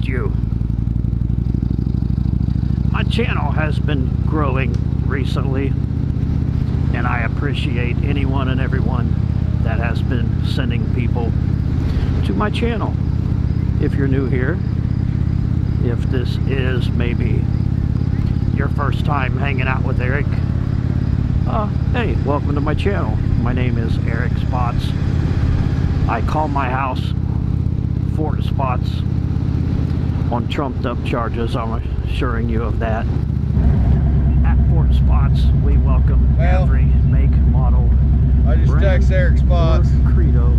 you. My channel has been growing recently, and I appreciate anyone and everyone that has been sending people to my channel. If you're new here, if this is maybe your first time hanging out with Eric, hey, welcome to my channel. My name is Eric Spots. I call my house Fort Spots on trumped up charges. I'm assuring you of that. At Fort Spots, we welcome every make, model. I just text Eric Spots. Credo.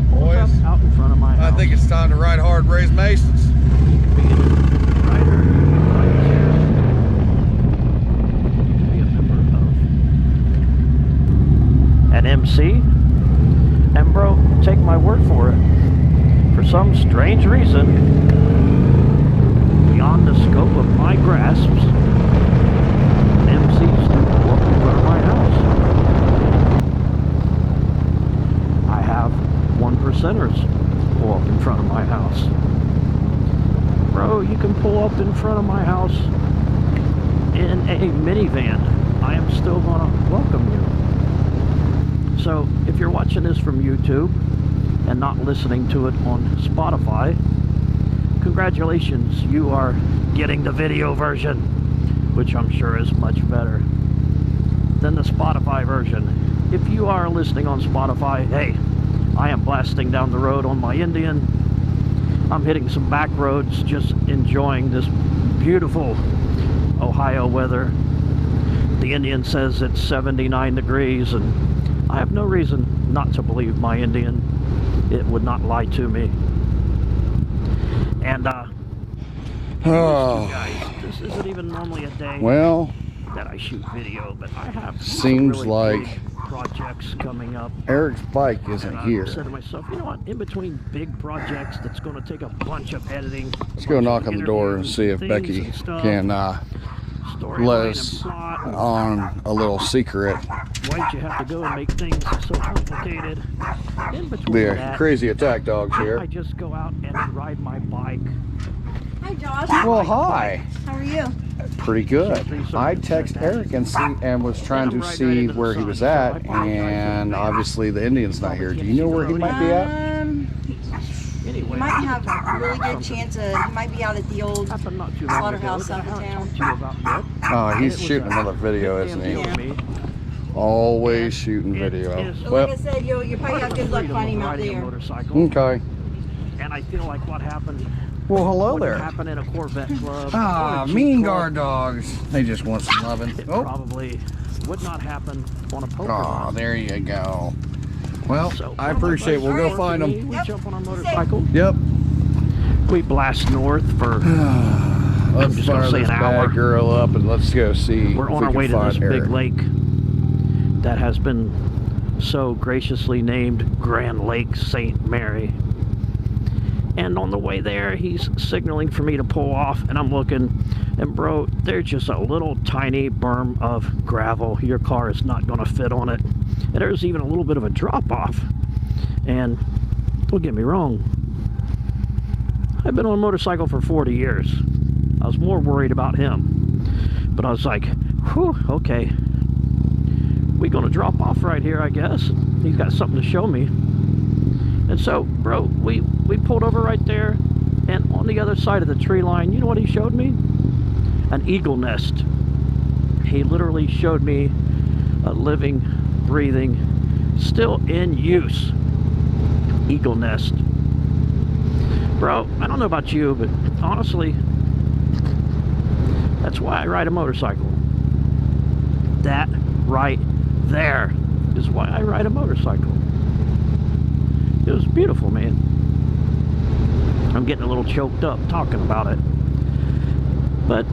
Boys, out in front of my house. I think it's time to ride hard, raise Masons. You can be a rider, you can be a member of an MC, and bro, take my word for it. For some strange reason, beyond the scope of my grasps, MCs do pull up in front of my house. I have 1%ers pull up in front of my house. Bro, you can pull up in front of my house in a minivan. I am still gonna welcome you. So, if you're watching this from YouTube and not listening to it on Spotify, congratulations, you are getting the video version, which I'm sure is much better than the Spotify version. If you are listening on Spotify, hey, I am blasting down the road on my Indian. I'm hitting some back roads, just enjoying this beautiful Ohio weather. The Indian says it's 79 degrees, and I have no reason not to believe my Indian. It would not lie to me. And guys, this isn't even normally a day that I shoot video, but I have seems really like big projects coming up. Eric's bike isn't here. I said to myself, you know what, in between big projects that's going to take a bunch of editing, let's go knock on the door and see if Becky can let us on a little secret. Why'd you have to go and make things so complicated? In between that, crazy attack dogs here. I just go out and ride my bike. Hi, Josh. Well, hi. How are you? Pretty good. I text Eric and was trying to see where he was at, and obviously the Indian's not here. Do you know where he might be at? He might have a really good chance of, he might be out at the old slaughterhouse out of town. Oh, he's shooting another video, isn't he? Yeah. Always shooting video. But like I said, you probably have good luck finding him out there. Okay. And I feel like what happened. Well, hello there. Happened in a Corvette club. Ah, mean guard dogs. They just want some loving. It probably would not happen on a poker. Oh, there you go. Well, so, I appreciate it. We'll go find them. We jump on our motorcycle. Yep. We blast north for, let's just fire this bad girl up and let's go see. We're on our way to this big lake that has been so graciously named Grand Lake St. Mary. And on the way there, he's signaling for me to pull off, and I'm looking, and bro, there's just a little tiny berm of gravel. Your car is not going to fit on it. And there's even a little bit of a drop-off. And don't get me wrong, I've been on a motorcycle for 40 years. I was more worried about him. But I was like, whew, okay. We're going to drop off right here, I guess. He's got something to show me. And so, bro, we pulled over right there, and on the other side of the tree line, you know what he showed me? An eagle nest. He literally showed me a living, breathing, still in use eagle nest. Bro, I don't know about you, but honestly, that's why I ride a motorcycle. That right there is why I ride a motorcycle. It was beautiful, man. I'm getting a little choked up talking about it. But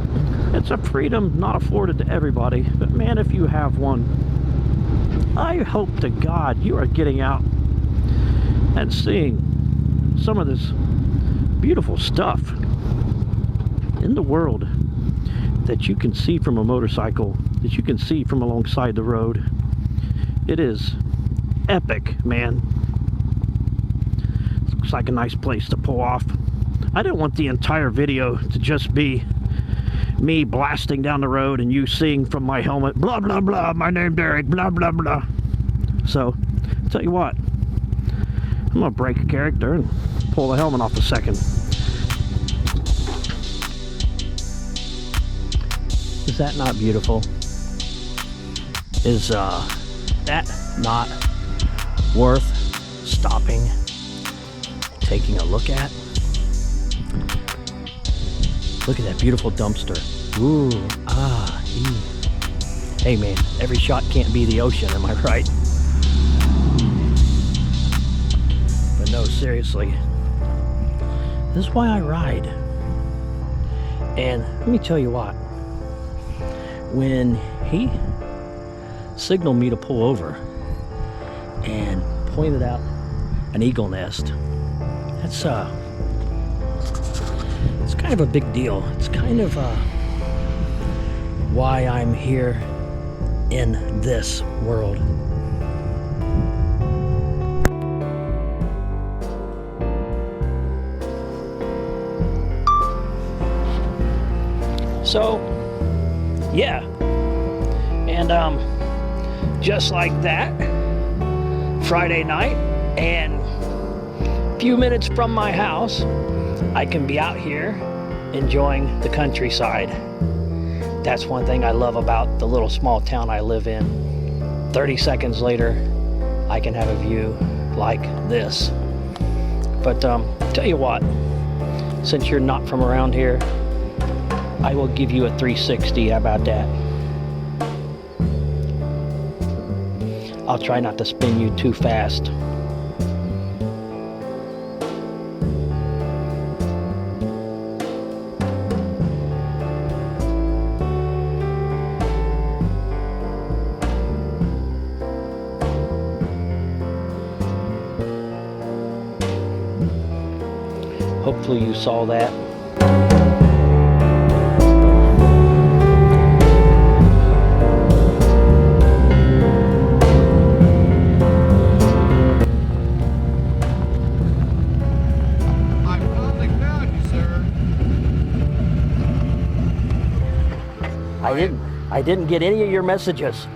it's a freedom not afforded to everybody. But man, if you have one, I hope to God you are getting out and seeing some of this beautiful stuff in the world that you can see from a motorcycle, that you can see from alongside the road. It is epic, man. Looks like a nice place to pull off. I didn't want the entire video to just be me blasting down the road and you seeing from my helmet, blah, blah, blah, my name's Derek, blah, blah, blah. So, I'll tell you what, I'm gonna break a character and pull the helmet off a second. Is that not beautiful? Is that not worth stopping, taking a look at? Look at that beautiful dumpster. Ooh, ah, ee. Hey man, every shot can't be the ocean, am I right? But no, seriously, this is why I ride. And let me tell you what, when he signaled me to pull over and pointed out an eagle nest, that's it's kind of a big deal. It's kind of why I'm here in this world. So, yeah. And just like that, Friday night, and a few minutes from my house, I can be out here enjoying the countryside. That's one thing I love about the little small town I live in. 30 seconds later, I can have a view like this. But tell you what, since you're not from around here, I will give you a 360. How about that? I'll try not to spin you too fast. Hopefully you saw that. I didn't get any of your messages.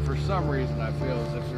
For some reason, I feel as if